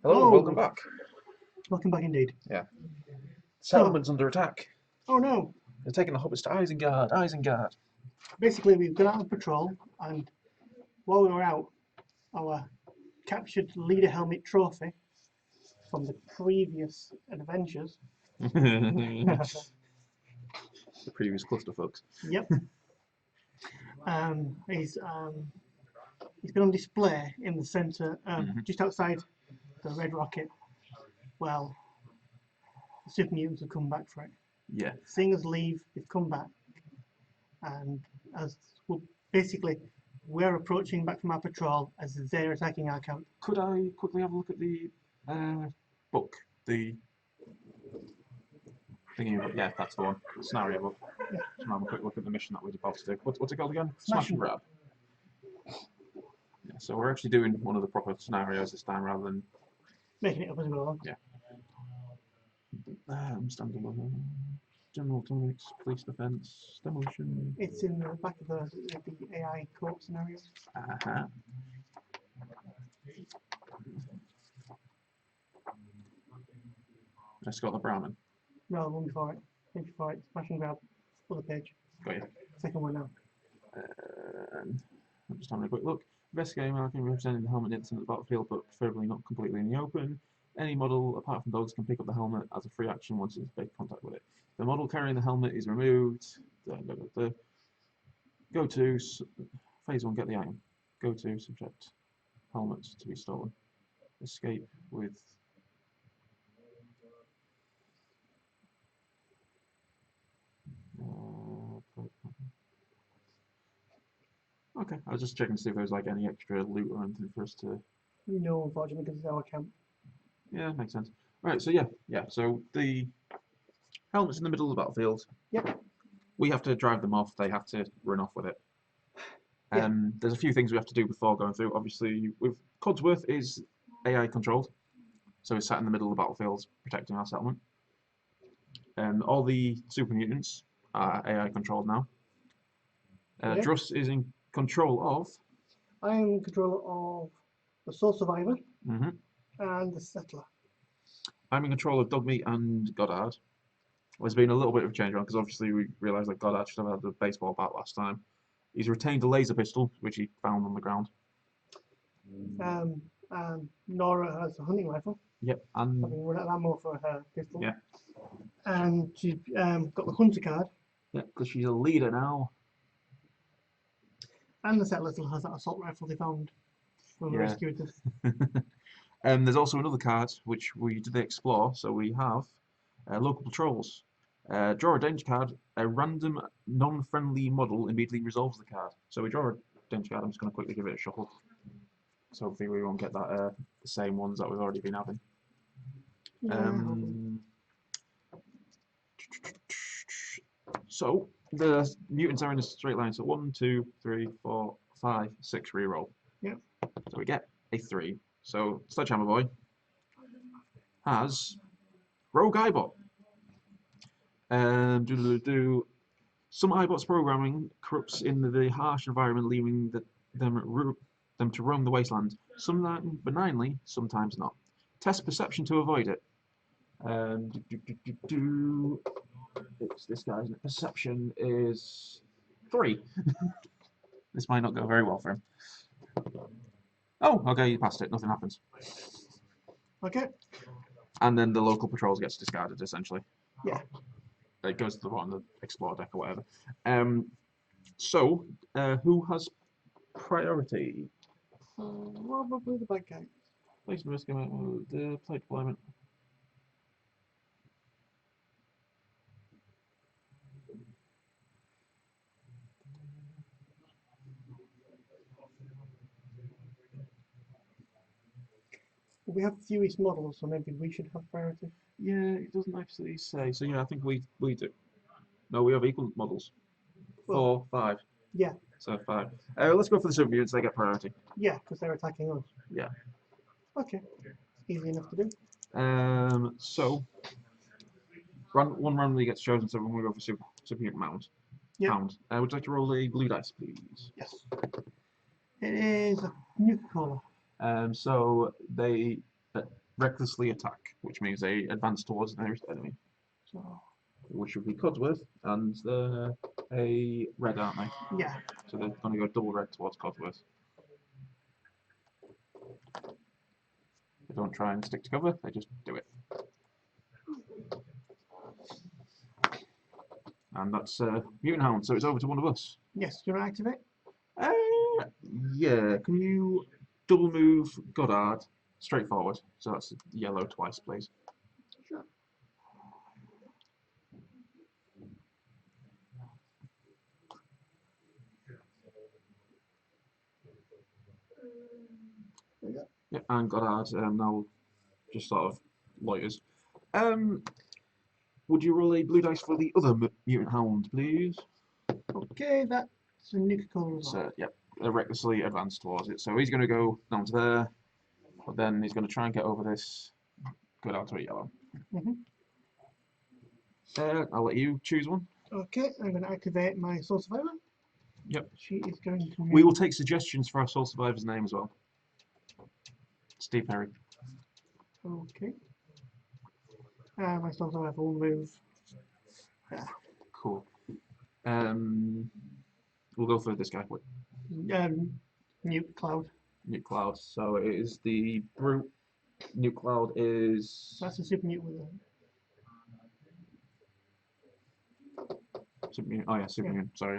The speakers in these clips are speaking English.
Hello, and welcome back. Welcome back indeed. Yeah. Settlement's under attack. Oh no! They're taking the hobbits to Isengard. Isengard. Basically, we've gone out on patrol, and while we were out, our captured leader helmet trophy from the previous adventures. The previous clusterfucks. Yep. He's been on display in the centre, just outside the Red Rocket. Well, the super mutants have come back for it. Yeah. Seeing us leave, they've come back, and as well, basically, we're approaching back from our patrol as they're attacking our camp. Could I quickly have a look at the book? The thingy, yeah, that's the one. The scenario book. Yeah. Just have a quick look at the mission that we're about to do. What's it called again? Smash and Grab. Yeah, so we're actually doing one of the proper scenarios this time rather than Making it up as we go along. Yeah. Standalone. General tonics, police defence, demolition. It's in the back of the AI co-op scenario. Let's got the Brahmin. No, the one before it. Page before it. Smash and grab. Other page. Got you. Second one now. I'm just having a quick look. Investigating marking representing the helmet incident at the battlefield, but preferably not completely in the open. Any model, apart from dogs, can pick up the helmet as a free action once it's made contact with it. The model carrying the helmet is removed. Go to phase 1, get the item. Go to subject helmet to be stolen. Escape with okay, I was just checking to see if there was like any extra loot or anything for us to. No, unfortunately, because it's our camp. Yeah, makes sense. Right, so yeah. So the helmet's in the middle of the battlefield. Yep. We have to drive them off. They have to run off with it. Yeah. There's a few things we have to do before going through. Obviously, with Codsworth is AI controlled, so he's sat in the middle of the battlefield protecting our settlement. All the super mutants are AI controlled now. Yeah. Druss is in control of. I am in control of the sole survivor Mm-hmm. and the settler. I'm in control of Dogmeat and Goddard. There's been a little bit of a change around because obviously we realised that Goddard should have had the baseball bat last time. He's retained a laser pistol, which he found on the ground. Nora has a hunting rifle. Yep, and Having run out of ammo for her pistol. Yeah. And she's got the hunter card. yeah, because she's a leader now. And the settler still has that assault rifle they found when we Yeah. rescued them. There's also another card which we did explore. So we have local patrols. Draw a danger card. A random non-friendly model immediately resolves the card. So we draw a danger card. I'm just going to quickly give it a shuffle. So hopefully we won't get that the same ones that we've already been having. So the mutants are in a straight line. So 1, 2, 3, 4, 5, 6 reroll. Yep. So we get a 3. So Sledgehammer Boy has Rogue Eyebot. Some Eyebot's programming corrupts in the harsh environment, leaving them to roam the wasteland. Sometimes benignly, sometimes not. Test perception to avoid it. It's this guy, isn't it? Perception is 3. This might not go very well for him. Oh, okay, you passed it. Nothing happens. Okay. And then the local patrols gets discarded, essentially. Yeah. It goes to the bottom of the Explore deck or whatever. So, who has priority? Probably the bad guy. Place and risk the plate deployment. We have fewest models, so maybe we should have priority. Yeah, it doesn't actually say. So yeah, I think we do. No, we have equal models. Well, 4, 5. Yeah. So 5. Let's go for the super mutants. They get priority. Yeah, because they're attacking us. Yeah. Okay. Easy enough to do. So one randomly gets chosen. So we're going to go for super mutant mound. Yeah. Pound. Would you like to roll a blue dice, please? Yes. It is a Nuka-Cola. So they recklessly attack, which means they advance towards the nearest enemy, So, which would be Codsworth, and they're a red, aren't they? yeah. So they're going to go double red towards Codsworth. They don't try and stick to cover, they just do it. And that's Mutant Hound, so it's over to one of us. Yes, do you want to activate? Yeah, can you double move Goddard straight forward? So that's yellow twice, please. Sure. There you go. Yeah, and Goddard now just sort of loiters. Would you roll a blue dice for the other Mutant Hound, please? Okay, that's a Nuka-Cola. So, yep, recklessly advance towards it. So he's going to go down to there, but then he's going to try and get over this, go down to a yellow. I'll let you choose one. Okay, I'm going to activate my Soul Survivor. Yep. She is going to move. We will take suggestions for our Soul Survivor's name as well. Steve Perry. Okay. My Soul Survivor will move. Cool. We'll go for this guy. Nuke Cloud. Nuke Cloud. So it is the brute. Nuke Cloud is. That's a super mute with a. Super, oh yeah, super. Yeah. Sorry,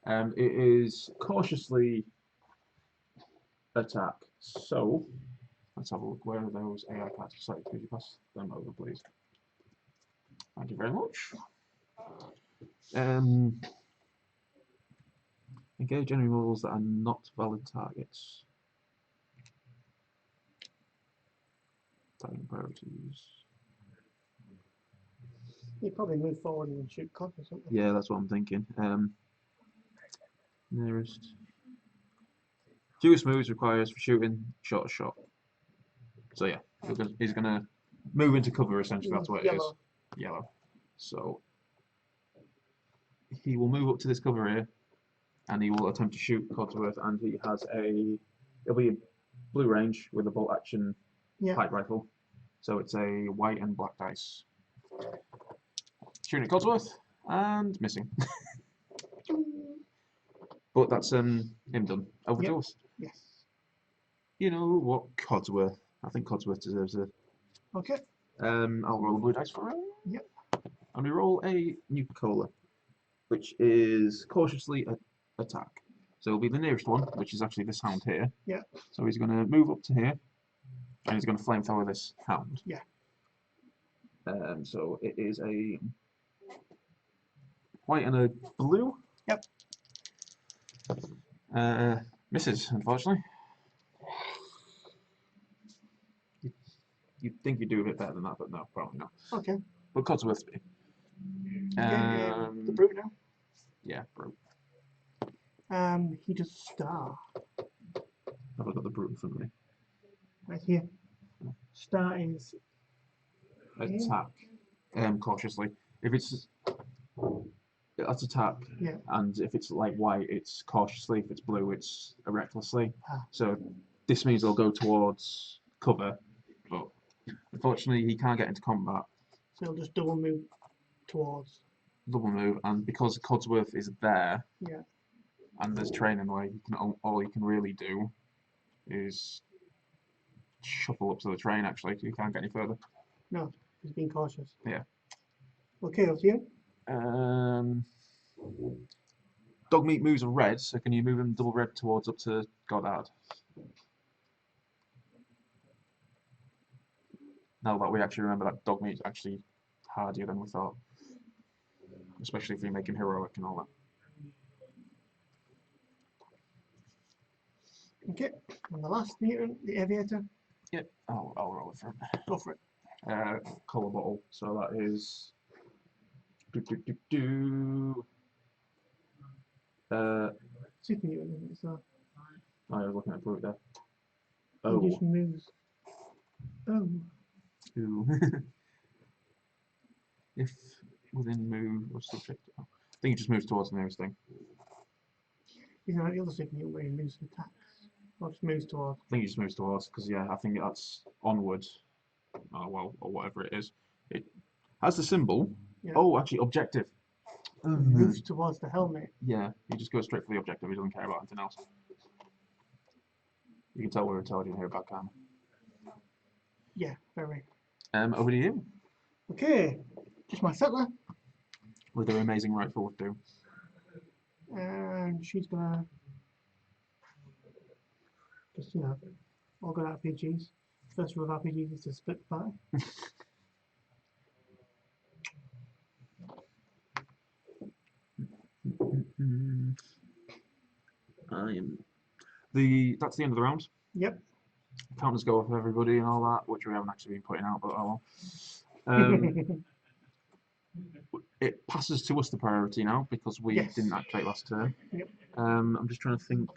yeah. It is cautiously attack. So let's have a look. Where are those AI cards? Sorry, could you pass them over, please? Thank you very much. Engage enemy models that are not valid targets. Targeting priorities. You probably move forward and shoot cod or something. Yeah, that's what I'm thinking. Nearest. Fewest moves requires for shooting short shot. So yeah, he's gonna move into cover essentially. That's what it is. Yellow. So he will move up to this cover here, and he will attempt to shoot Codsworth, and he has it'll be a blue range with a bolt action pipe rifle. So it's a white and black dice. Shooting at Codsworth and missing. But that's him done. Over to us. Yes. You know what, Codsworth? I think Codsworth deserves it. Okay. I'll roll a blue dice for him. Yep. And we roll a Nuka-Cola, which is cautiously attack. So it'll be the nearest one, which is actually this hound here. Yeah. So he's going to move up to here, and he's going to flamethrower this hound. Yeah. So it is a white and a blue. Yep. Misses, unfortunately. You'd think you'd do a bit better than that, but no, probably not. Okay. But Codsworth be. The brute now. Yeah, brute. He does star. Have I got the brute in front of me? Right here. Star is Attack. Cautiously. If it's that's attack. Yeah. And if it's like white, it's cautiously. If it's blue, it's recklessly. Ah. So this means they'll go towards cover, but unfortunately he can't get into combat. So he'll just double move towards. Double move, and because Codsworth is there, Yeah. and there's training where he can all he can really do is shuffle up to the train. Actually, he can't get any further. No, he's being cautious. Yeah. Okay, over to you. Dogmeat moves a red, so can you move him double red towards up to Goddard? Now that we actually remember that Dogmeat's actually hardier than we thought. Especially if you make him heroic and all that. Okay, and the last mutant, the aviator. Yep, I'll roll it for him. Go for it. Colour bottle, so that is. Super mutant, isn't it? So I was looking at blue there. he just moves. Oh. Ooh. If within move or subject. Oh, I think he just moves towards the nearest thing. He's not the other super mutant where he moves and attacks. Or just moves towards. I think he just moves towards because yeah, I think that's onward. well, or whatever it is. It has the symbol. Yeah. Oh, actually, objective. Moves towards the helmet. Yeah, he just goes straight for the objective. He doesn't care about anything else. You can tell we're intelligent here about Karma. Yeah, very. Over to you. Okay, just my settler. With her amazing right forward do. And she's gonna just, all good RPGs. First rule of RPGs is to split the party. That's the end of the round. Yep. Counters go off everybody and all that, which we haven't actually been putting out, but oh well. It passes to us the priority now because we Yes. didn't activate last turn. Yep. I'm just trying to think.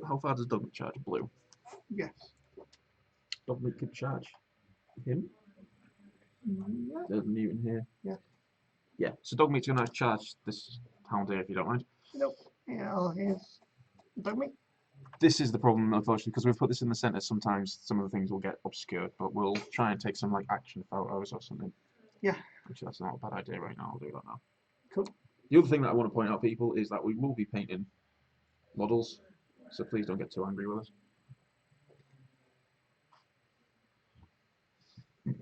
How far does Dogmeat charge? Blue. Yes. Dogmeat could charge him. Yeah. There's a mutant here. Yeah. Yeah. So Dogmeat's gonna charge this hound here if you don't mind. Nope. Yeah. Oh, here's Dogmeat. This is the problem, unfortunately, because we've put this in the centre. Sometimes some of the things will get obscured, but we'll try and take some like action photos or something. Yeah. Actually, that's not a bad idea right now. I'll do that now. Cool. The other thing that I want to point out, people, is that we will be painting models, so please don't get too angry with us.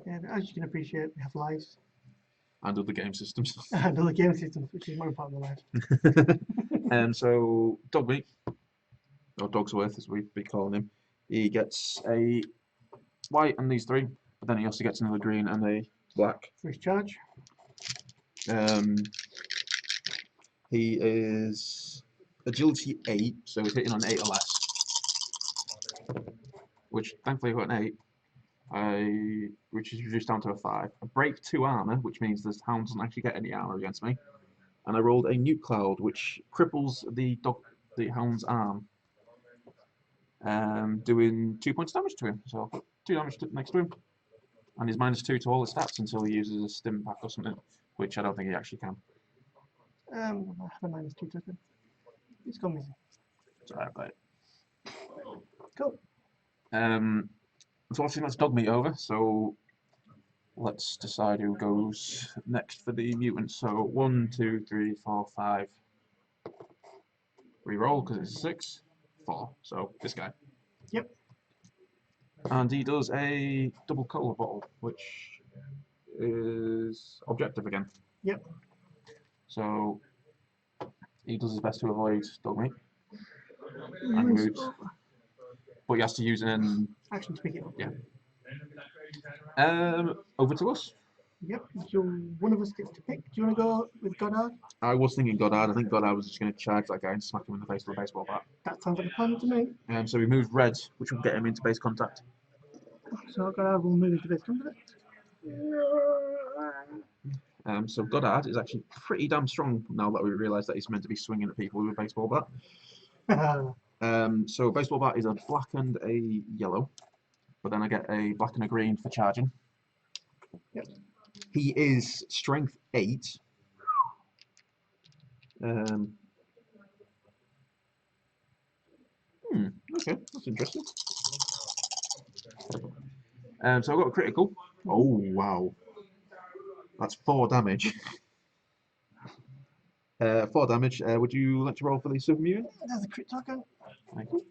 Yeah, as you can appreciate, we have lives And other game systems. and other game systems, which is more important than lives. So Dogmeat, or Dogsworth as we'd be calling him, he gets a white and these three, but then he also gets another green and a black. For his charge. He is agility 8, so he's hitting on 8 or less. Which thankfully I got an 8. Which is reduced down to a 5. I break 2 armor, which means this hound doesn't actually get any armor against me. And I rolled a nuke cloud, which cripples the hound's arm, doing 2 points of damage to him. So I'll put 2 damage next to him. And he's -2 to all his stats until he uses a stim pack or something, which I don't think he actually can. I have a -2 to him. It's gone missing. So I play it. Cool. Unfortunately, that's Dogmeat over, so let's decide who goes next for the mutants. So 1, 2, 3, 4, 5. Reroll because it's 6, 4. So this guy. Yep. And he does a double cola bottle, which is objective again. Yep. So he does his best to avoid Dogmeat and moves, but he has to use an action to pick it up. Yeah. Over to us. Yep. So one of us gets to pick. Do you want to go with Goddard? I was thinking Goddard. I think Goddard was just going to charge that guy and smack him in the face with a baseball bat. That sounds like a plan to me. So we moved red, which will get him into base contact. So Goddard will move into base contact. So Goddard is actually pretty damn strong now that we realise that he's meant to be swinging at people with a baseball bat. So baseball bat is a black and a yellow, but then I get a black and a green for charging. Yep. He is strength 8. Okay, that's interesting. So I've got a critical. Oh wow, that's 4 damage. 4 damage. Would you like to roll for the super mutant? There's a crit token. Thank you.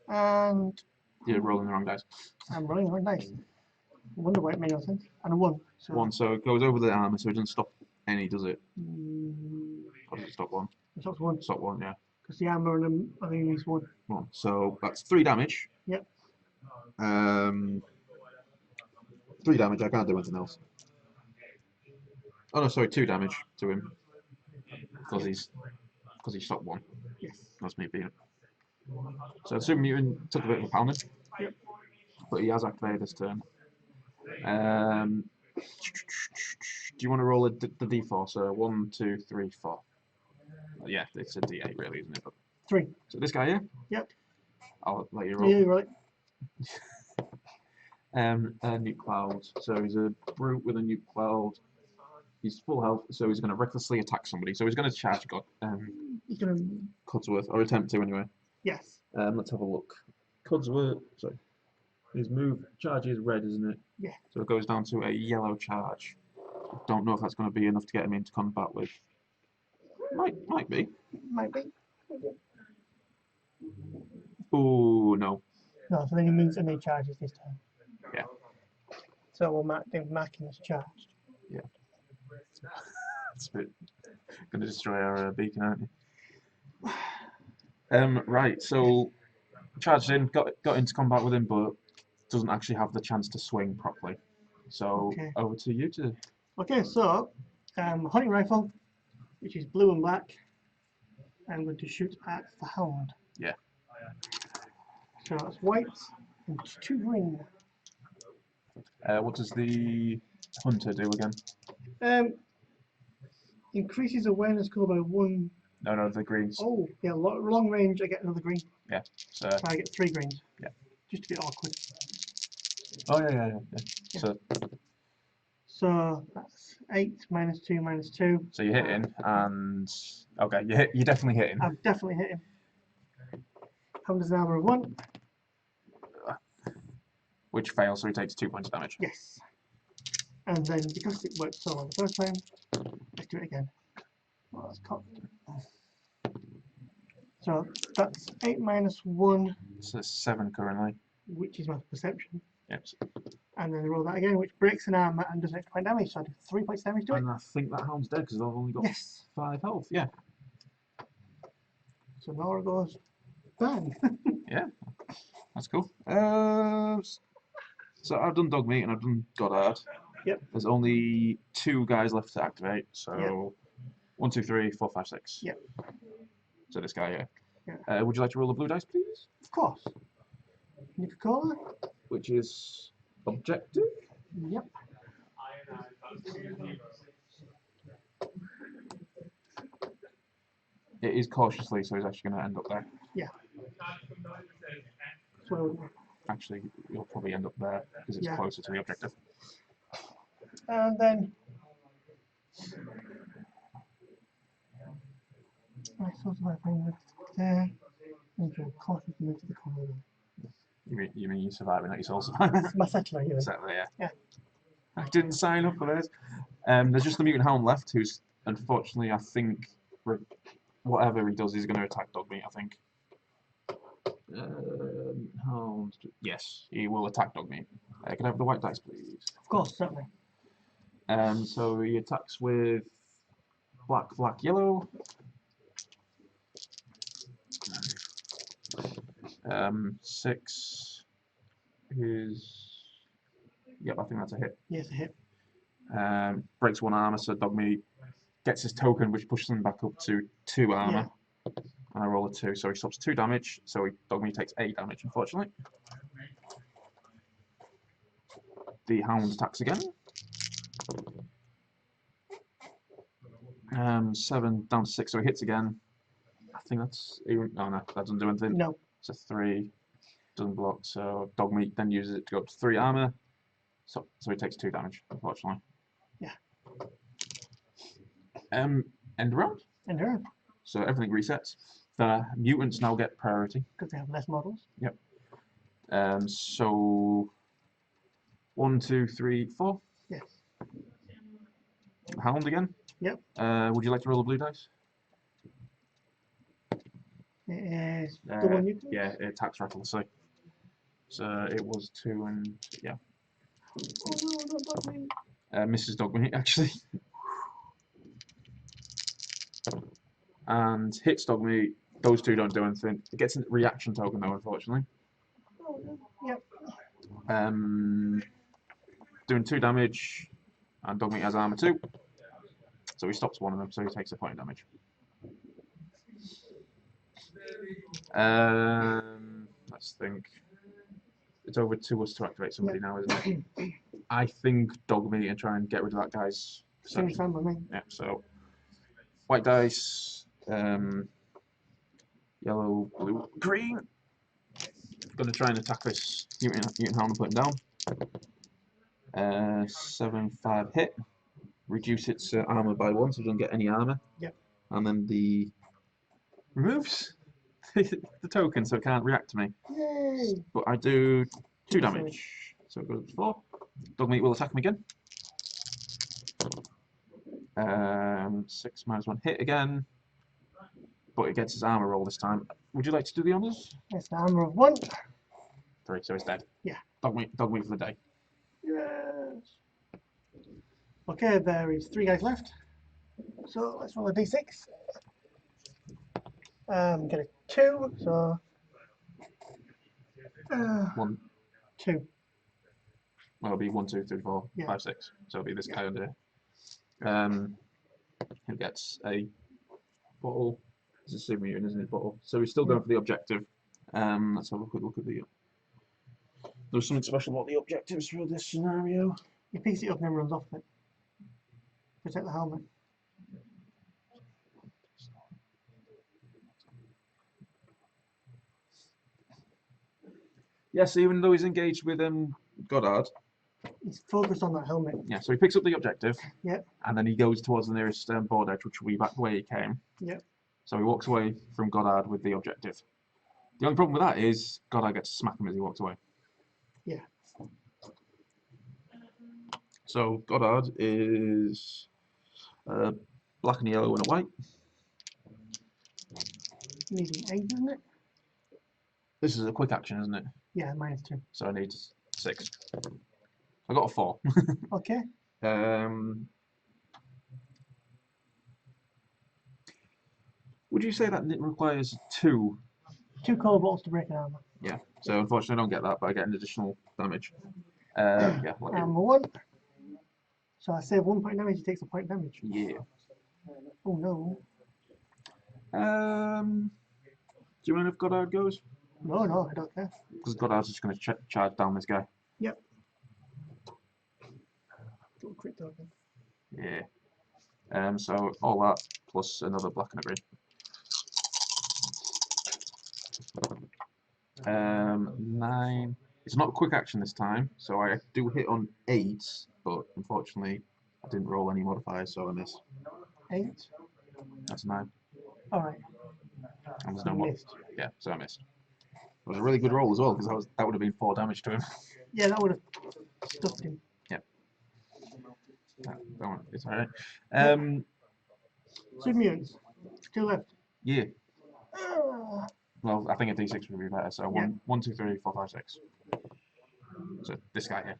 And You're rolling the wrong dice. I'm rolling the right dice. I wonder why it made no sense. And a 1. So 1, so it goes over the armor, so it doesn't stop any, does it? Or does it stop 1? It stops 1. Stop 1, yeah. Because the armor and the mean is 1. 1. So that's 3 damage. Yep. 3 damage. I can't do anything else. Oh no, sorry, 2 damage to him because he stopped 1. Yes. That's me being it. So the super mutant took a bit of a pounding. Yep. But he has activated this turn. Do you want to roll the d4? So 1, 2, 3, 4. Yeah, it's a d8 really, isn't it? But 3. so this guy here. Yep. I'll let you roll. Yeah, you're right. Nuke cloud. So he's a brute with a nuke cloud. He's full health, so he's going to recklessly attack somebody. So he's going to charge He's going to... Codsworth, or attempt to anyway. Yes. Let's have a look. Codsworth, sorry. His move charge is red, isn't it? Yeah. So it goes down to a yellow charge. Don't know if that's going to be enough to get him into combat with. Might be. Might be. Oh no. No, so then he moves and then he charges this time. Yeah. So we'll mark him as charged. Yeah. It's a bit going to destroy our beacon, aren't you? Right. So charged in, got into combat with him, but doesn't actually have the chance to swing properly. So Okay. over to you to. Okay, so hunting rifle, which is blue and black. I'm going to shoot at the hound. Yeah. So that's white and 2 green. What does the hunter do again? Increases awareness score by 1. No, the greens. Oh, yeah, long range. I get another green. Yeah. So I get 3 greens. Yeah. Just a bit awkward. Oh yeah. So that's 8 minus 2 minus 2. So you're hitting, and okay, you're definitely hitting. I've definitely hit him. Hound has an armor of 1. Which fails, so he takes 2 points of damage. Yes. And then because it worked so well the first time, let's do it again. Oh, that's cocked. So that's 8 minus 1, It's a 7 currently. which is my perception. Yep. And then roll that again, which breaks an armor and does an extra point damage. So I do 3 points damage to it. And I think that hound's dead because they've only got Yes. 5 health. Yeah. So Nora goes, bang. Yeah. That's cool. So I've done Dogmeat and I've done Goddard. Yep. There's only 2 guys left to activate. So Yep. 1, 2, 3, 4, 5, 6. Yep. So this guy here. Yeah. Would you like to roll a blue dice, please? Of course. Nicola. Which is objective. Yep. It is cautiously, so he's actually going to end up there. Yeah. So, Actually, you'll probably end up there because it's Yeah. closer to the objective. and then I sort of bring it there. And draw cautious move to the corner. You mean you're surviving, not your soul surviving? My settler, you know. Exactly, yeah. Yeah. I didn't sign up for this. There's just the mutant hound left, who's unfortunately, I think, whatever he does, he's going to attack Dogmeat. I think. Hound. Yes, he will attack Dogmeat. Can I have the white dice, please? Of course, certainly. So he attacks with black, yellow. 6 is. Yep, I think that's a hit. Yes, a hit. Breaks 1 armor, so Dogmeat gets his token, which pushes him back up to 2 armor. And I roll a 2, so he stops 2 damage. So Dogmeat takes 8 damage, unfortunately. The hound attacks again. 7 down to 6, so he hits again. I think that's. Oh no, that doesn't do anything. No. It's a 3. Doesn't block, so Dogmeat then uses it to go up to 3 armor. So he takes 2 damage, unfortunately. Yeah. End round. And her, So everything resets. The mutants now get priority. because they have less models. Yep. So 1, 2, 3, 4. Yes. Hound again. Yep. Would you like to roll a blue dice? It is the one you can. Yeah, it attacks recklessly. So it was 2 and yeah. Oh no, not Dogmeat. Mrs. Dogmeat actually. And hits Dogmeat. Those 2 don't do anything. It gets a reaction token though, unfortunately. Oh no. Yep. Doing 2 damage, and Dogmeat has armor 2. So he stops 1 of them, so he takes a point of damage. Let's think. It's over to us to activate somebody now, isn't it? I think Dogmeat and try and get rid of that guy's Same perception. time with me. Yeah, so white dice, yellow, blue, green. Gonna try and attack this mutant hound and put him down. 7, 5 hit. Reduce its armor by 1, so it doesn't get any armor. Yep. And then the removes the token, so it can't react to me. Yay! But I do 2 damage. So it goes up to 4. Dogmeat will attack him again. 6 minus 1 hit again. But it gets his armor roll this time. Would you like to do the honors? It's an armor of 1. 3, so he's dead. Yeah. Dogmeat for the day. Yes. Okay, there is 3 guys left. So let's roll a d6. Get a 2, so 1. 2. Well, it'll be 1, 2, 3, 4, Yeah. 5, 6. So it'll be this guy under here. He gets a bottle. It's a super mutant, isn't it? Bottle. So he's still going for the objective. Let's have a quick look at the. There's something special about the objectives for this scenario. He picks it up and then runs off it. Protect the helmet. Yes, even though he's engaged with Goddard. He's focused on that helmet. Yeah, so he picks up the objective. Yep. And then he goes towards the nearest board edge, which will be back the way he came. Yep. So he walks away from Goddard with the objective. The only problem with that is Goddard gets to smack him as he walks away. Yeah. So Goddard is black and yellow and a white. Needing 8, isn't it? This is a quick action, isn't it? Yeah, -2. So I need 6. I got a 4. Okay. Would you say that it requires 2? 2 color bottles to break an armor. Yeah. So unfortunately, I don't get that, but I get an additional damage. Yeah. Like Armor 1. So I save 1 point damage. He takes a point damage. yeah. Oh no. Do you mind if Goddard goes? No, no, I don't care. Because Goddard's just going to charge down this guy. Yep. Little crit token. Yeah. So all that plus another black and a green. 9. It's not a quick action this time, so I do hit on 8, but unfortunately I didn't roll any modifiers, so I miss. 8. That's 9. Alright. And there's no You more. missed. Yeah, so I missed. It was a really good roll as well, because that would have been 4 damage to him. Yeah, that would have stuffed him. It's alright. Super mutants. 2 left. Yeah. Ah. Well, I think a d6 would be better. So Yeah. 1, 2, 3, 4, 5, 6. So this guy here.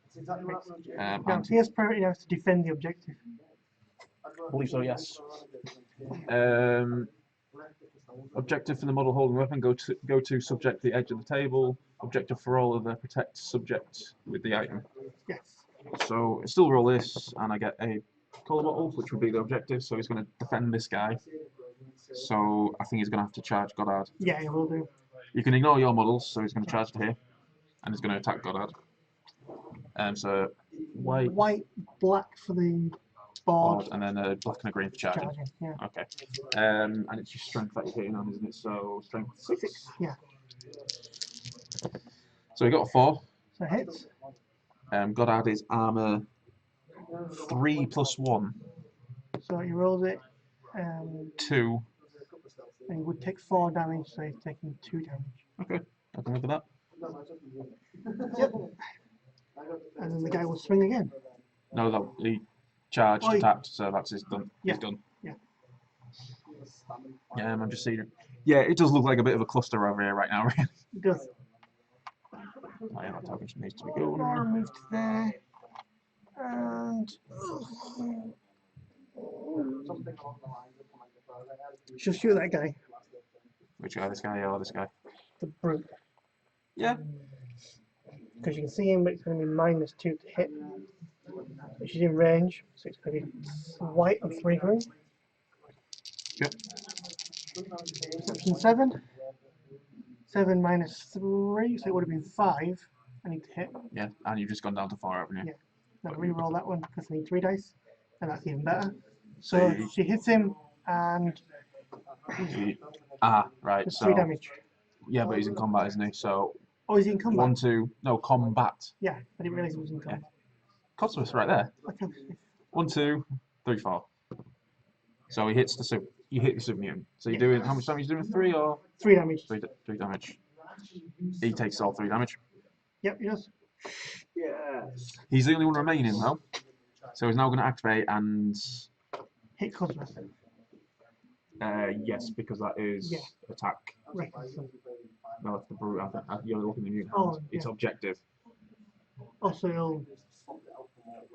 Now, And he has priority now to defend the objective. I believe so, yes. Objective for the model holding weapon, go to subject the edge of the table. Objective for all other protect subject with the item. Yes. So I still roll this, and I get a colour bottle, which would be the objective. So he's going to defend this guy. So I think he's going to have to charge Goddard. Yeah, he will do. You can ignore your models, so he's going to charge to here, and he's going to attack Goddard. So white, black for the board. and then a black and a green for charging. Yeah. Okay. And it's your strength that you're hitting on, isn't it? So strength 6. Yeah. So we got a 4. So hits. Goddard is armor 3 plus 1. So he rolls it. 2. And he would take 4 damage, so he's taking 2 damage. Okay. I can live with that. Yep. And then the guy will swing again. No, he charged, attacked, so that's his done. Yeah. He's done. Yeah. I'm just seeing it. Yeah, it does look like a bit of a cluster over here right now, really. It does. Oh, yeah, that token needs to be 4 going. moved there. And she'll shoot that guy. Which guy? This guy or this guy? The brute. Yeah. Because you can see him, but it's going to be -2 to hit. But she's in range, so it's going to be white and 3 green. Yep. Perception 7. 7 minus 3, so it would have been 5. I need to hit. Yeah, and you've just gone down to 4, haven't you? Yeah. Now re-roll that one because I need 3 dice, and that's even better. So she hits him, and right. there's So 3 damage. yeah, but he's in combat, isn't he? So Oh, is he in combat? 1, 2, no combat. Yeah, I didn't realise he was in combat. Codsworth right there. Okay. 1, 2, 3, 4. So he hits the super. You hit the super mutant. So you're doing how much damage? You're doing 3 or 3 damage. 3 damage. He takes all 3 damage. Yep, he does. Yes. He's the only one remaining though, so he's now going to activate and Hit Codsworth. yes, because that is Yeah. attack. Recklessly. No, that's the brute. I think you're looking at the mutant. Oh, It's yeah. objective. Also, he'll.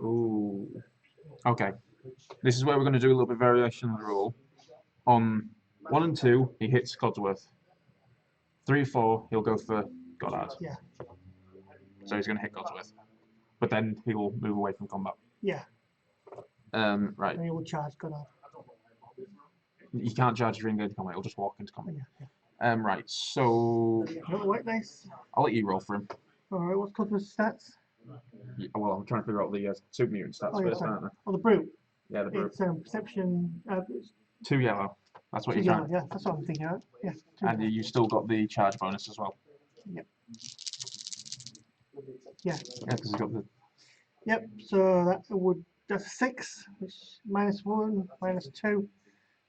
Ooh. Okay. This is where we're going to do a little bit of variation of the rule. On 1 and 2, he hits Codsworth. 3, 4, he'll go for Goddard. Yeah. So he's going to hit Codsworth. But then he'll move away from combat. Yeah. Right. And he will charge Goddard. You can't charge if you're engaged in combat, he'll just walk into combat. Yeah. Right, so You want the white dice? I'll let you roll for him. Alright, what's Codsworth's stats? Yeah, well, I'm trying to figure out the super mutant stats Oh, yeah, first, sorry. aren't I? Oh, the brute. Yeah, the brute. It's perception. It's 2 yellow. That's what two you're yellow. trying. Yeah, that's what I'm thinking of. Yeah. And you still got the charge bonus as well. Yep. Yeah, because you got the. Yep. So that's 6, which is -1, -2.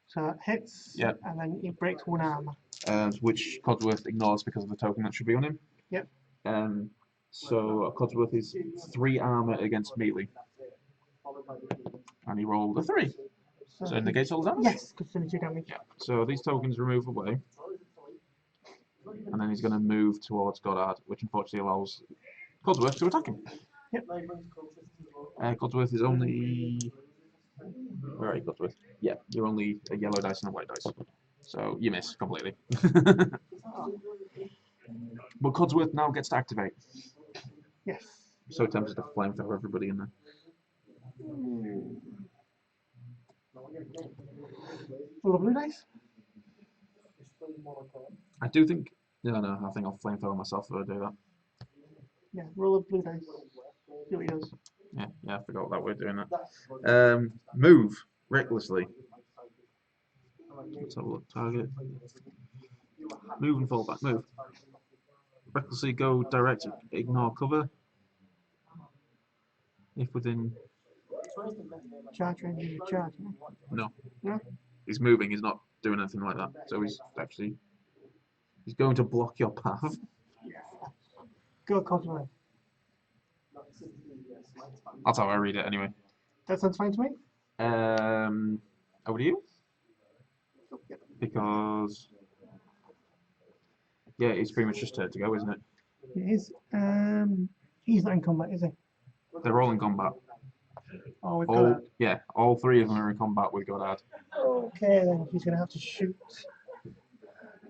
So that hits. Yep. And then it breaks 1 armor. Which Codsworth ignores because of the token that should be on him. Yep. So Codsworth is 3 armor against melee. And he rolled a 3. So it negates all damage? Yes, because it's 2 damage. Yeah. So these tokens remove away. And then he's going to move towards Goddard, which unfortunately allows Codsworth to attack him. Yep. Codsworth is only. Where are you, Codsworth? Yeah, you're only a yellow dice and a white dice. So you miss completely. But Codsworth now gets to activate. Yes. So tempted to flamethrower everybody in there. Roll a blue dice? I do think. No, I think I'll flamethrower myself if I do that. Yeah, roll a blue dice. See what he does. Yeah, I forgot that we're doing that. Move recklessly. Let's have a look. Target. Move and fall back. Move. Recklessly go direct. Ignore cover. If within. Charge range is a charge. No. No? He's moving. He's not doing anything like that. So he's actually. He's going to block your path. Go Codsworth. That's how I read it anyway. That sounds fine to me. Over to you. Because. Yeah, it's pretty much just turn to go, isn't it? It is. He's not in combat, is he? They're all in combat. Oh, we've got Yeah, all 3 of them are in combat with Goddard. Okay, then he's going to have to shoot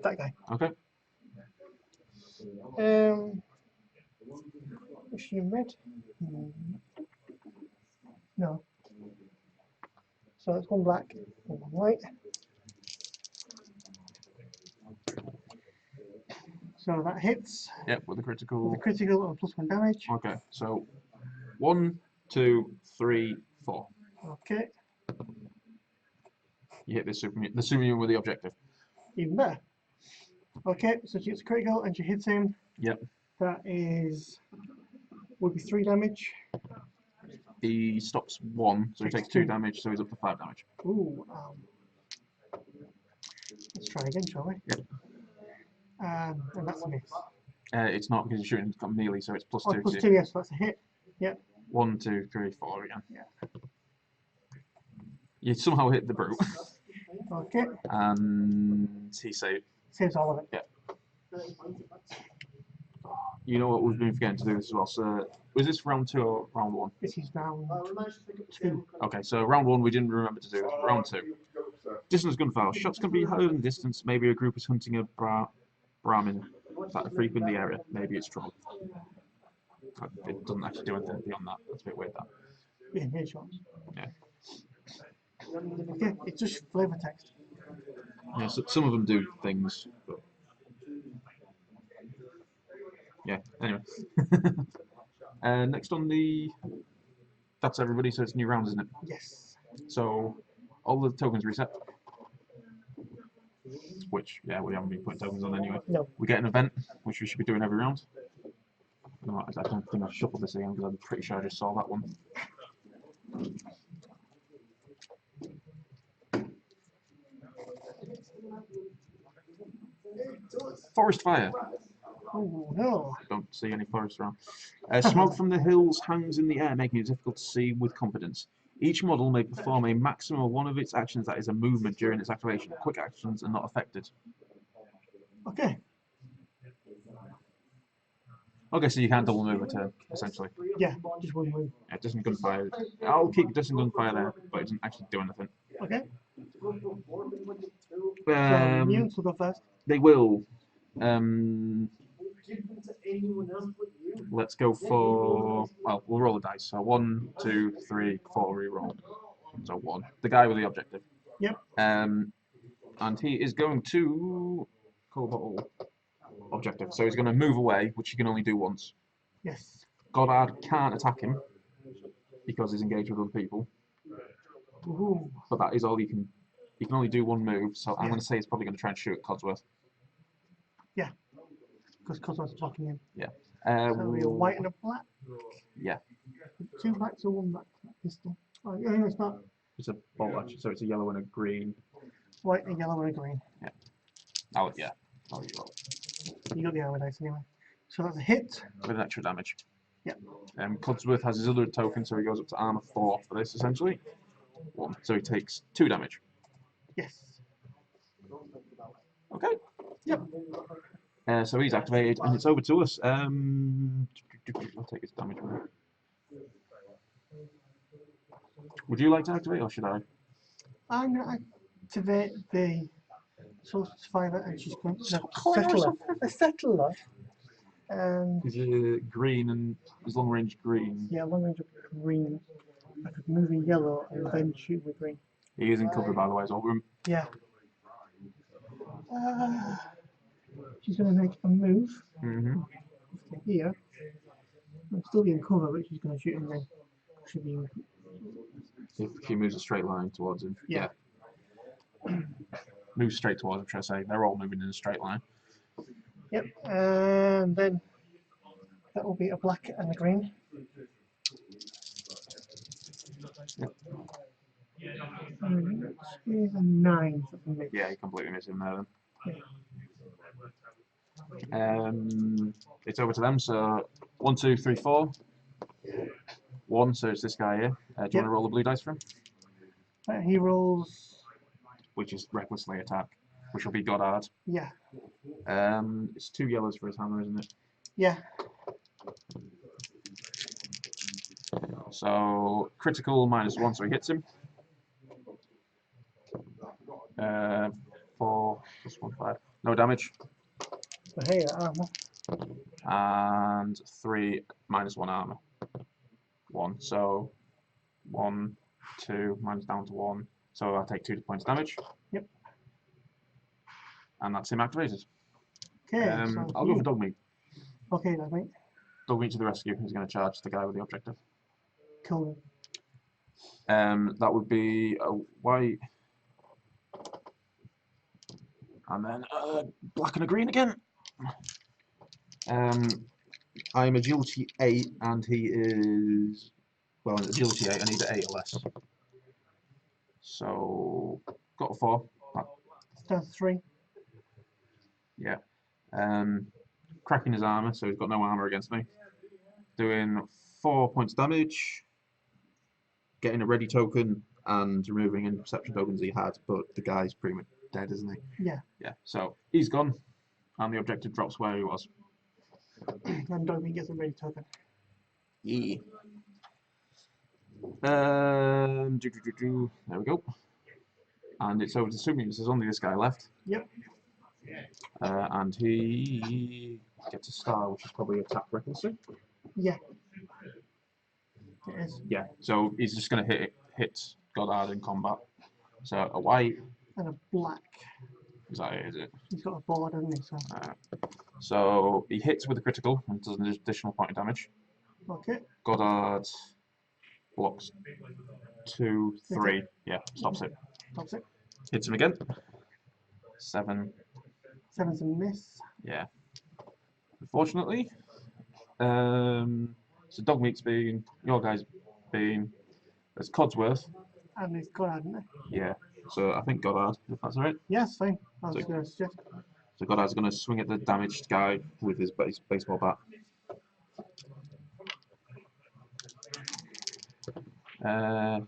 that guy. Okay. Is she in red? No. So it's 1 black and 1 white. So that hits. Yep, with a critical. With a critical and +1 damage. Okay, so 1, 2, 3, 4. Okay. You hit this super mutant with the objective. Even better. Okay, so she gets a critical and she hits him. Yep. That would be 3 damage. He stops 1, so he takes 2 damage, so he's up to 5 damage. Ooh. Let's try again, shall we? Yep. And that's a miss. It's not because you're shooting melee, so it's +2. Oh, +2, yes, that's a hit. Yep. 1, 2, 3, 4 again. Yeah. You somehow hit the brute. Okay. And he saved. Saves all of it. Yeah. You know what we've been forgetting to do as well. So was this round 2 or round 1? This is round 2. Okay, so round 1 we didn't remember to do this. Round 2. Distance gunfire. Shots can be heard in the distance. Maybe a group is hunting a Brahmin that frequent the area. Maybe it's trouble. It doesn't actually do anything beyond that. That's a bit weird, that. Being headshots. Yeah. Okay, it's just flavor text. Yeah, so some of them do things, but yeah. Anyway, next on the. That's everybody. So it's new round, isn't it? Yes. So all the tokens reset. Which, yeah, we haven't been putting tokens on anyway. No. We get an event, which we should be doing every round. No, I don't think I've shuffled this again because I'm pretty sure I just saw that one. Forest fire. Oh no. Don't see any forest around. Smoke from the hills hangs in the air, making it difficult to see with confidence. Each model may perform a maximum of one of its actions that is a movement during its activation. Quick actions are not affected. Okay. Okay, so you can't double move a turn, essentially. Yeah, just one move. It doesn't gunfire. I'll keep doesn't gunfire there, but it doesn't actually do anything. Okay. So mutants will go first. They will. Let's go for. Well, we'll roll the dice. So 1, 2, 3, 4. Reroll. So 1. The guy with the objective. Yep. And he is going to call bottle objective. So he's going to move away, which he can only do once. Yes. Goddard can't attack him because he's engaged with other people. Ooh. But that is all he can. He can only do one move. So I'm going to say he's probably going to try and shoot at Codsworth. Yeah. Because Codsworth's blocking him. Yeah. So we a white and a black. Yeah. 2 blacks or 1 black pistol. Oh, yeah, it's not. It's a bolt actually, so it's a yellow and a green. White, a yellow, and a green. Yeah. Oh yeah. Oh, you roll. You got the armor dice anyway. So that's a hit. With extra damage. Yeah. Codsworth has his other token, so he goes up to armor 4 for this essentially. 1. So he takes 2 damage. Yes. Okay. Yep. So he's activated, and it's over to us. I'll take his damage. Would you like to activate, or should I? I'm going to activate the Source Survivor, and she's going to settle her. He's green, and his long range green. Yeah, long range of green. I could move in yellow and then shoot with green. He is in cover, by the way, so yeah. She's going to make a move. Mm-hmm. Here. I'm still in cover, but she's going to shoot and then should be. If she moves a straight line towards him. Yeah. Move straight towards him, should I say. They're all moving in a straight line. Yep, and then that will be a black and a green. Yep. Here's a 9. Yeah, you completely miss him there then. Yeah. It's over to them, so 1, 2, 3, 4. 1, so it's this guy here. Do you want to roll the blue dice for him? He rolls. Which is recklessly attack, which will be Goddard. Yeah. It's 2 yellows for his hammer, isn't it? Yeah. So critical -1, so he hits him. 4 plus 1, 5. No damage. But hey, armor. And 3 -1 armor. 1. So 1, 2, minus down to 1. So I take 2 points damage. Yep. And that's him activated. Okay. So I'll go for Dogmeat. Okay, then, mate. Dogmeat to the rescue. He's going to charge the guy with the objective. Cool. That would be a white. And then black and a green again. I'm agility 8, and he is. Well, agility 8, I need an 8 or less. So, got a 4. That's 3. Yeah. Cracking his armor, so he's got no armor against me. Doing 4 points damage. Getting a ready token and removing any perception tokens he had, but the guy's pretty much dead, isn't he? Yeah. Yeah. So he's gone, and the objective drops where he was. And Dogmeat gets a ready token. Yeah. There we go. And it's over to Sumius. There's only this guy left. Yep. And he gets a star, which is probably attack recklessly. Yeah. It is. Yeah. So he's just going to hit Goddard in combat. So a white. And a black. Is that it? Is it? He's got a board, hasn't he? So he hits with a critical and does an additional point of damage. Okay. Goddard blocks 2, 3. Yeah, stops it. Stops it. Hits him again. 7. 7's a miss. Yeah. Unfortunately. So Dogmeat's been, your guy's been, there's Codsworth. And he's got, hasn't he? Yeah. So I think Goddard, if that's alright. Yes, fine. I was So- going to suggest. So Godard's going to swing at the damaged guy with his baseball bat.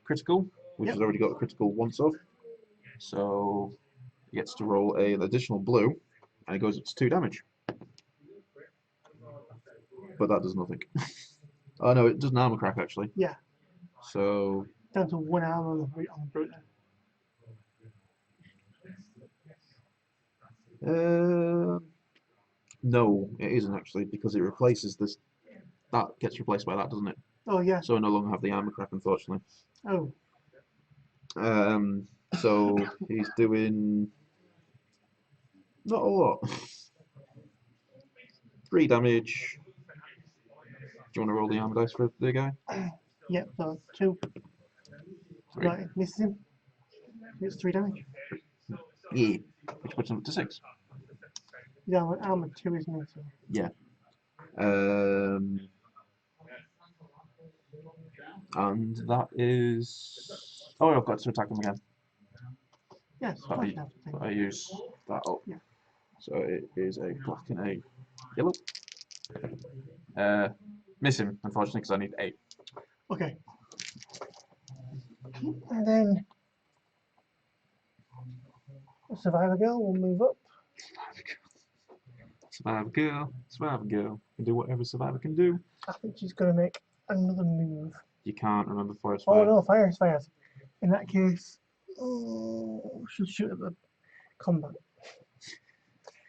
Critical, which Yep. has already got a critical once off. So he gets to roll an additional blue, and it goes up to 2 damage. But that does nothing. Oh no, it does an armor crack actually. Yeah. So Down to 1 armor on the brute then. no, it isn't actually because it replaces this. That gets replaced by that, doesn't it? Oh yeah. So I no longer have the armor crack, unfortunately. Oh. So he's doing not a lot. 3 damage. Do you want to roll the armor dice for the guy? Yep, so 2. 3. Right, misses him. It's 3 damage. Yeah, which puts him up to 6. Yeah, armor 2, isn't it? So. Yeah. And that is. Oh, I've got to attack him again. Yes, But I use that up. Yeah. So it is a black and a yellow. Miss him, unfortunately, because I need 8. Okay. And then Survivor Girl will move up. Survivor girl, survivor girl. Can do whatever survivor can do. I think she's going to make another move. You can't remember forest Oh fire. no, fire is fire. In that case, she'll shoot at the combat.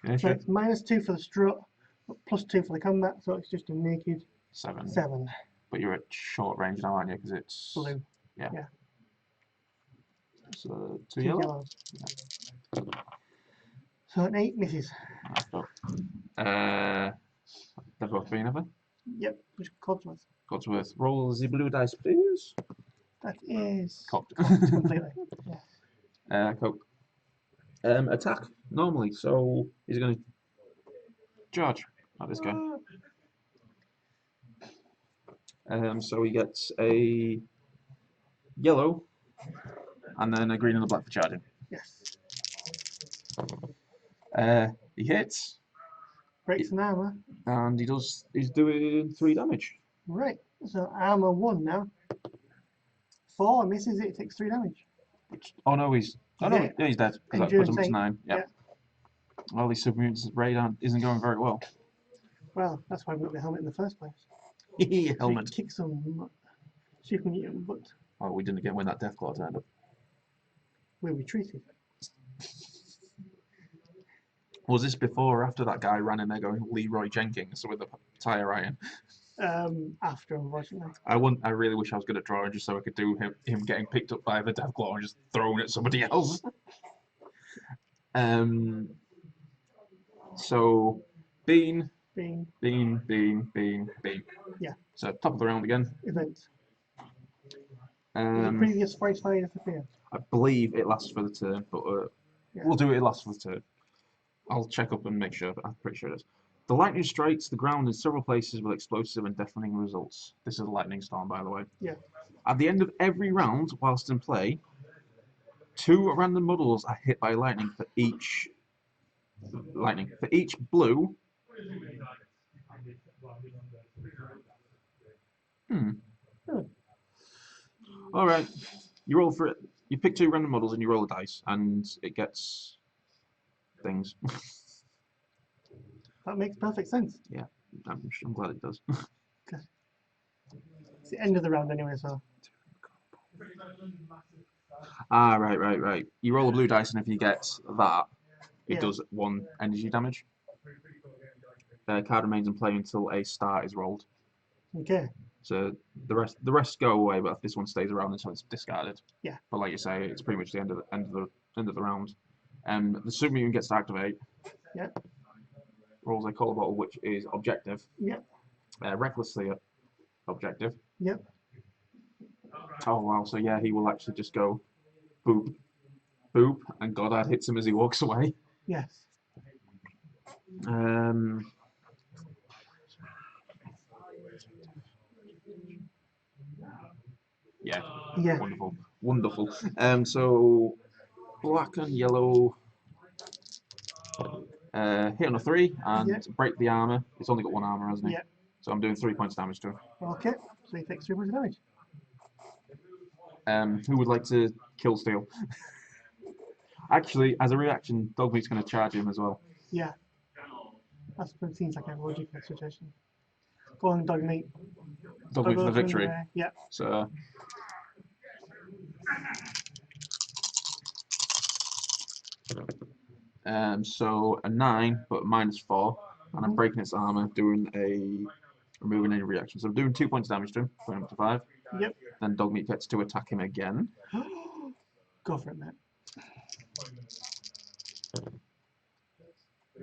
Yeah, So sure. it's -2 for the strut, but +2 for the combat, so it's just a naked 7. 7. But you're at short range now, aren't you? Because it's Blue. Yeah. Yeah. So 2 2 yellow. yellows. So an 8 misses. They've both been, have they? Yep, which Codsworth. Codsworth, roll the blue dice, please. That is Cocked. completely. Yeah. Coke. Attack normally, so he's going to charge at this guy. So he gets a yellow and then a green and a black for charging. Yes. He hits Breaks an armor. and he's doing 3 damage. Right. So armor 1 now. 4 misses it. It takes 3 damage. Oh no, he's dead. Yeah, he's dead because that puts him up to Endurance 9. Yeah. Well, these submutants raid isn't going very well. Well, that's why we got the helmet in the first place. Helmet. So kick some super mutant butt. Well, we didn't again when that Deathclaw turned up. We retreated. Was this before or after that guy ran in there going Leroy Jenkins with a tire iron? After, unfortunately. I really wish I was good at drawing just so I could do him getting picked up by the Deathclaw and just thrown at somebody else. So Bean. Yeah. So top of the round again. Event. The previous forest fire interfere. I believe it lasts for the turn, but we'll do it lasts for the turn. I'll check up and make sure, but I'm pretty sure it is. The lightning strikes the ground in several places with explosive and deafening results. This is a lightning storm, by the way. Yeah. At the end of every round, whilst in play, 2 random models are hit by lightning for each blue. All right. You roll for it. You pick 2 random models and you roll a dice, and it gets things. That makes perfect sense. Yeah, I'm glad it does. It's the end of the round anyway, so. Ah, right. You roll a blue dice, and if you get that, it does 1 energy damage. The card remains in play until a star is rolled. Okay. So the rest go away, but this one stays around until it's discarded. Yeah. But like you say, it's pretty much the end of the round. The submutant gets to activate. Yeah. Rolls a collar bottle, which is objective. Yep. Recklessly objective. Yep. Oh wow! So yeah, he will actually just go, boop, boop, and Goddard hits him as he walks away. Yes. Yeah. Yeah. Wonderful. So black and yellow Hit on a 3 and Yeah. break the armor. It's only got 1 armor, hasn't it? Yeah. So I'm doing 3 points damage to him. Okay. So he takes 3 points of damage. Who would like to kill Steel? Actually, as a reaction, Dogmeat's going to charge him as well. Yeah. That seems like a logical suggestion. Go on, Dogmeat. Dogmeat for the victory. Yeah. So. So a 9, but -4, and I'm breaking its armor, removing any reaction. So I'm doing 2 points damage to him, putting him up to 5. Yep. Then Dogmeat gets to attack him again. Go for it, mate.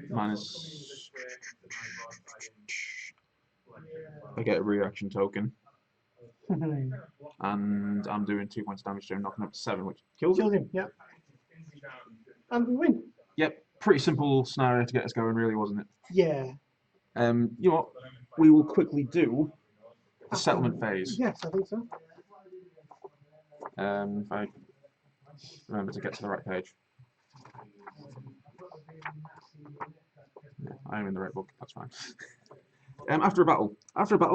Minus. I get a reaction token, and I'm doing 2 points damage to him, knocking him up to 7, which kills him. Yep. And we win. Yep, pretty simple scenario to get us going, really, wasn't it? Yeah. You know what? We will quickly do the settlement phase. Yes, I think so. If I remember to get to the right page. Yeah, I am in the right book. That's fine. After a battle,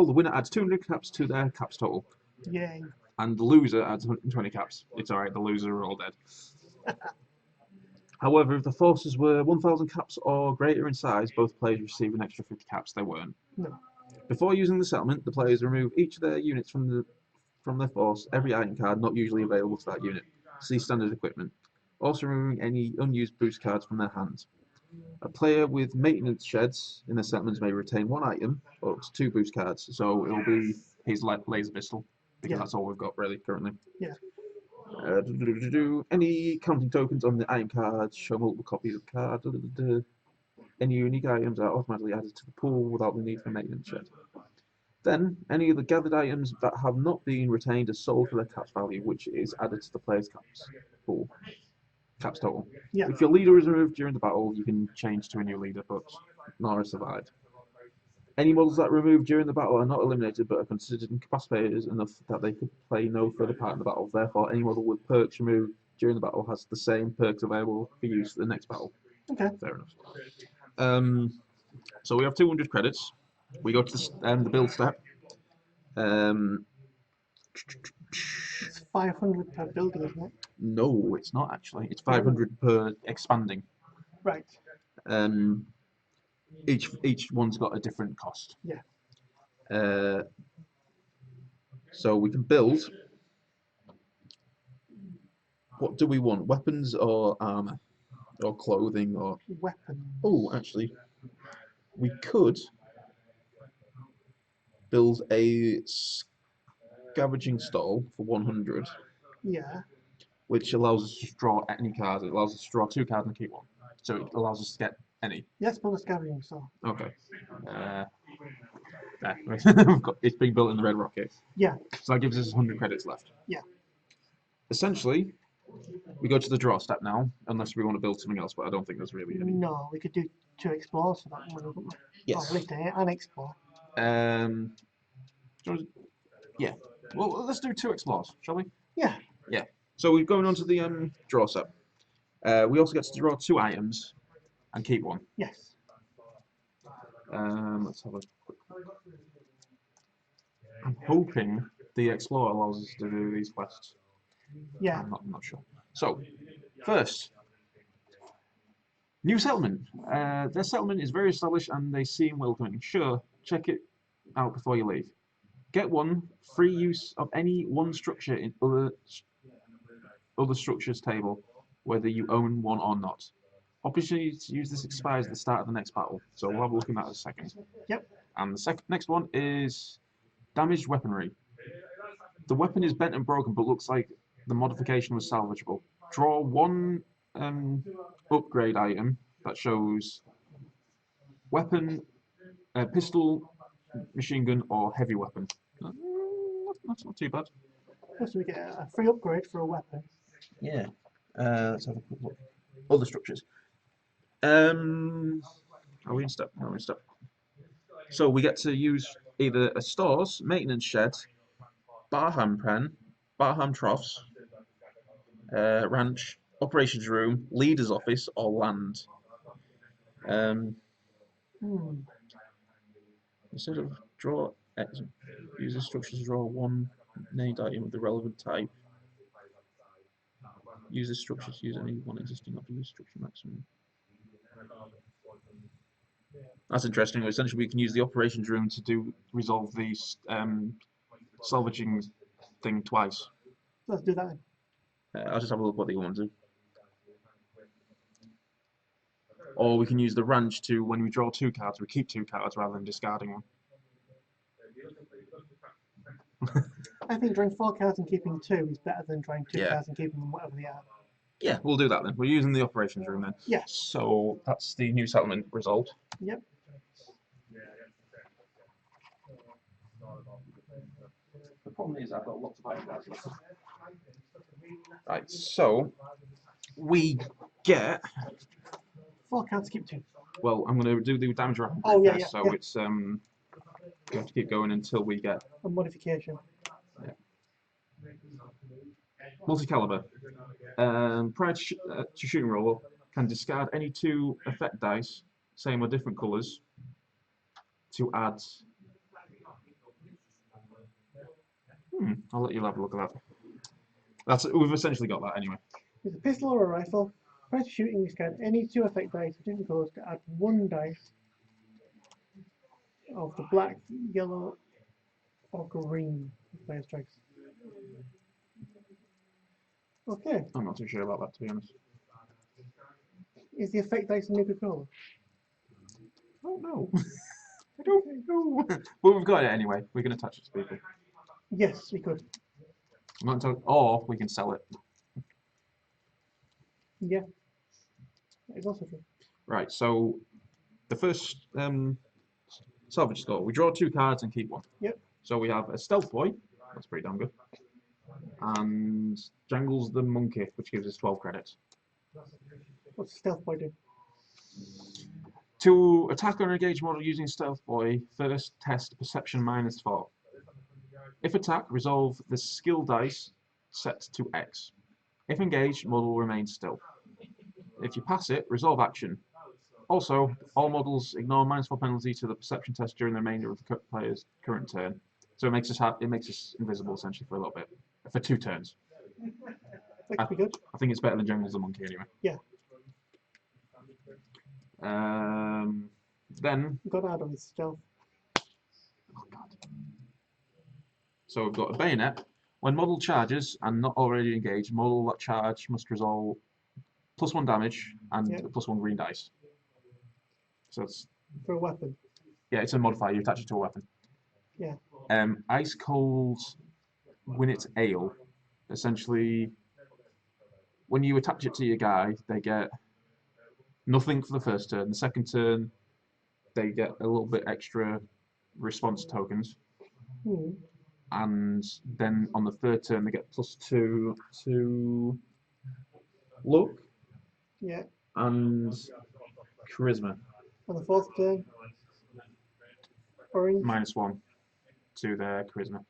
the winner adds 200 caps to their caps total. Yay. And the loser adds 120 caps. It's alright, the loser are all dead. However, if the forces were 1,000 caps or greater in size, both players receive an extra 50 caps. They weren't. No. Before using the settlement, the players remove each of their units from their force, every item card not usually available to that unit. See standard equipment. Also removing any unused boost cards from their hands. A player with maintenance sheds in their settlements may retain 1 item or up to 2 boost cards. So it'll be his laser pistol, because that's all we've got really currently. Yeah. Any counting tokens on the item card show multiple copies of the card. Any unique items are automatically added to the pool without the need for maintenance shed. Then, any of the gathered items that have not been retained are sold for their caps value, which is added to the player's caps pool. Caps total. Yeah. If your leader is removed during the battle, you can change to a new leader, but Nora survived. Any models that are removed during the battle are not eliminated, but are considered incapacitated enough that they could play no further part in the battle. Therefore, any model with perks removed during the battle has the same perks available for use for the next battle. Okay. Fair enough. So we have 200 credits. We go to the build step. It's 500 per building, isn't it? No, it's not actually. It's 500 per expanding. Right. Each one's got a different cost. Yeah. So we can build. What do we want? Weapons or armor? Or clothing or... Weapons. Oh, actually, we could build a scavenging stall for 100. Yeah. Which allows us to draw any cards. It allows us to draw 2 cards and keep 1. So it allows us to get any. Yes, build a scavenging stall. Okay. It's being built in the Red Rocket. Yeah. So that gives us 100 credits left. Yeah. Essentially, we go to the draw step now, unless we want to build something else, but I don't think there's really any. No, we could do 2 explores for that one, wouldn't we? Yes. Or lift and explore. Yeah. Well, let's do 2 explores, shall we? Yeah. Yeah. So we're going on to the draw step. We also get to draw 2 items and keep 1. Yes. Let's have a quick look. I'm hoping the Explorer allows us to do these quests. Yeah. I'm not sure. So, first, new settlement. Their settlement is very established and they seem welcoming. Sure, check it out before you leave. Get 1 free use of any one structure in other structures table, whether you own one or not. Opportunity to use this expires at the start of the next battle, so we'll have a look at that in a second. Yep. And the next one is damaged weaponry. The weapon is bent and broken, but looks like the modification was salvageable. Draw 1 upgrade item that shows weapon, pistol, machine gun, or heavy weapon. That's not too bad. So we get a free upgrade for a weapon. Yeah. Let's have a quick look. Other structures. Are we in step? No, we're in step. So we get to use either a stores, maintenance shed, Barham pen, Barham troughs, ranch, operations room, leader's office, or land. Hmm. Instead of draw X, use instructions to draw one named item of the relevant type. Use this structure to use any one existing object with structure maximum. That's interesting. Essentially, we can use the operations room to resolve the salvaging thing twice. Let's do that then. I'll just have a look what they want to do. Or we can use the ranch to, when we draw 2 cards, we keep 2 cards rather than discarding one. I think drawing 4 cards and keeping 2 is better than drawing 2 Yeah. cards and keeping them whatever they are. Yeah, we'll do that then. We're using the operations room then. Yeah. So that's the new settlement result. Yep. The problem is I've got lots of item cards left. Right, so we get. 4 cards, keep 2. Well, I'm going to do the damage round Oh, yeah, first, yeah, so yeah. it's we have to keep going until we get A modification. multi-caliber. Prior to shooting roll, can discard any 2 effect dice, same or different colours, to add. I'll let you have a look at that. We've essentially got that anyway. With a pistol or a rifle, prior to shooting, discard any 2 effect dice of different colours to add 1 dice of the black, yellow, or green player strikes. Okay. I'm not too sure about that, to be honest. Is the effect dice a nuclear colour? I don't know. I don't know. But we've got it anyway. We can attach it to people. Yes, we could. Or we can sell it. Yeah. That is also true. Right, so the first salvage store, we draw 2 cards and keep 1. Yep. So we have a Stealth Boy, that's pretty damn good, and Jangles the Monkey, which gives us 12 credits. What's Stealth Boy do? To attack or engage model using Stealth Boy, first test Perception -4. If attack, resolve the skill dice set to X. If engaged, model remains still. If you pass it, resolve action. Also, all models ignore -4 penalty to the perception test during the remainder of the player's current turn. So it makes us invisible essentially for a little bit, for 2 turns. That could be good. I think it's better than Jangles the Monkey anyway. Yeah. Then. You've got to add on his stealth. Oh God. So we've got a bayonet. When model charges and not already engaged, model that charge must resolve +1 damage and +1 green dice. So it's for a weapon. Yeah, it's a modifier. You attach it to a weapon. Yeah. Ice Cold Winnet Ale. Essentially, when you attach it to your guy, they get nothing for the first turn. The second turn, they get a little bit extra response tokens. And then on the third turn, they get +2 to luck. Yeah. And charisma. On the fourth turn, orange. -1 to their charisma.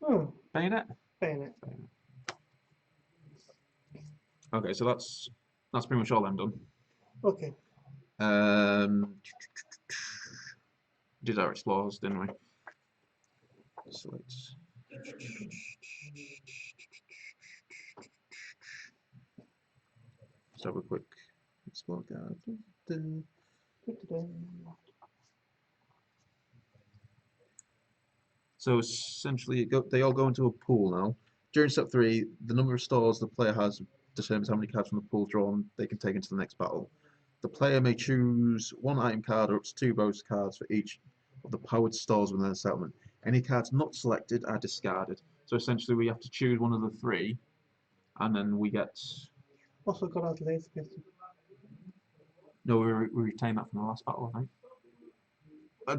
Oh. Bayonet? Bayonet. Okay, so that's pretty much all I'm done. Okay. Did our explorers, didn't we? So let's. Just have a quick explore card. So essentially, they all go into a pool now. During step 3, the number of stores the player has determines how many cards from the pool drawn they can take into the next battle. The player may choose 1 item card or up to 2 bonus cards for each of the powered stores within the settlement. Any cards not selected are discarded. So essentially, we have to choose one of the 3, and then we get. Also got out laser pistol. No, we retained that from the last battle, I think.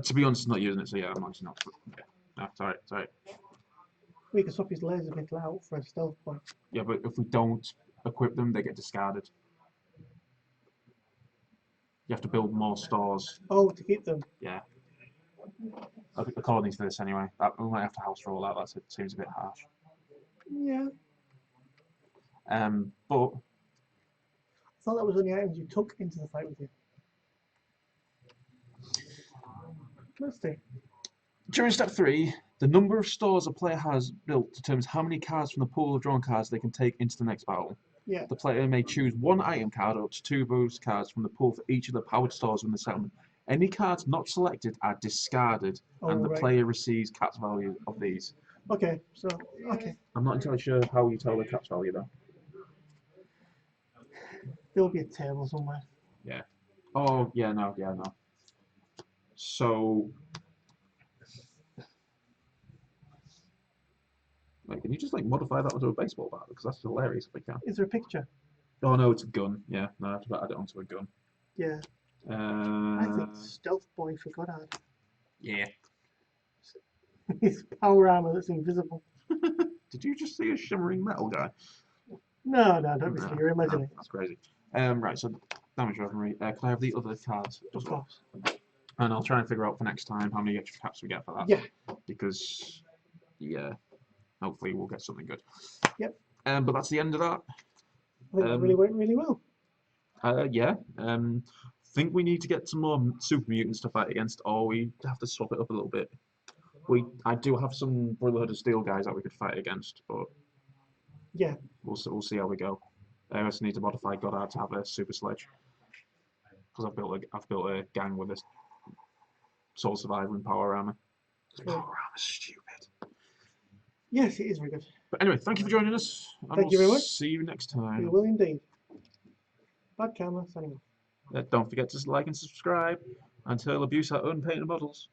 To be honest, I'm not using it, so yeah, I'm actually not. No, sorry. We can swap his laser pistol out for a stealth point. Yeah, but if we don't equip them, they get discarded. You have to build more stores. Oh, to keep them? Yeah. According to this, anyway. We might have to house roll out. That seems a bit harsh. Yeah. But. I thought that was only items you took into the fight with you. Let's see. During step 3, the number of stores a player has built determines how many cards from the pool of drawn cards they can take into the next battle. Yeah. The player may choose 1 item card or up to 2 boost cards from the pool for each of the powered stores in the settlement. Any cards not selected are discarded, and the right. player receives cat's value of these. Okay, so, okay. I'm not entirely sure how you tell the cat's value though. There'll be a table somewhere. Yeah. Oh, yeah, no. So, like, can you just like modify that onto a baseball bat? Because that's hilarious if we can. Is there a picture? Oh no, it's a gun. Yeah, no, I have to add it onto a gun. Yeah. I think Stealth Boy for Goddard. Yeah. His power armor that's invisible. Did you just see a shimmering metal guy? No, don't be silly. You're imagining. That's crazy. Right, so damage weaponry. Can I have the other cards? Of course. And I'll try and figure out for next time how many extra caps we get for that. Yeah. Because, yeah, hopefully we'll get something good. Yep. But that's the end of that. I think it really went really well. Yeah. Think we need to get some more super mutants to fight against, or we have to swap it up a little bit. I do have some Brotherhood of Steel guys that we could fight against, but yeah, we'll see how we go. I also need to modify Goddard to have a super sledge because I've built a gang with a Soul Survivor and power armor. Power armor's stupid. Yes, it is very good. But anyway, thank you for joining us. And thank you very much. See you next time. We will indeed. Bad camera, signing off. Don't forget to like and subscribe and hurl abuse at unpainted models.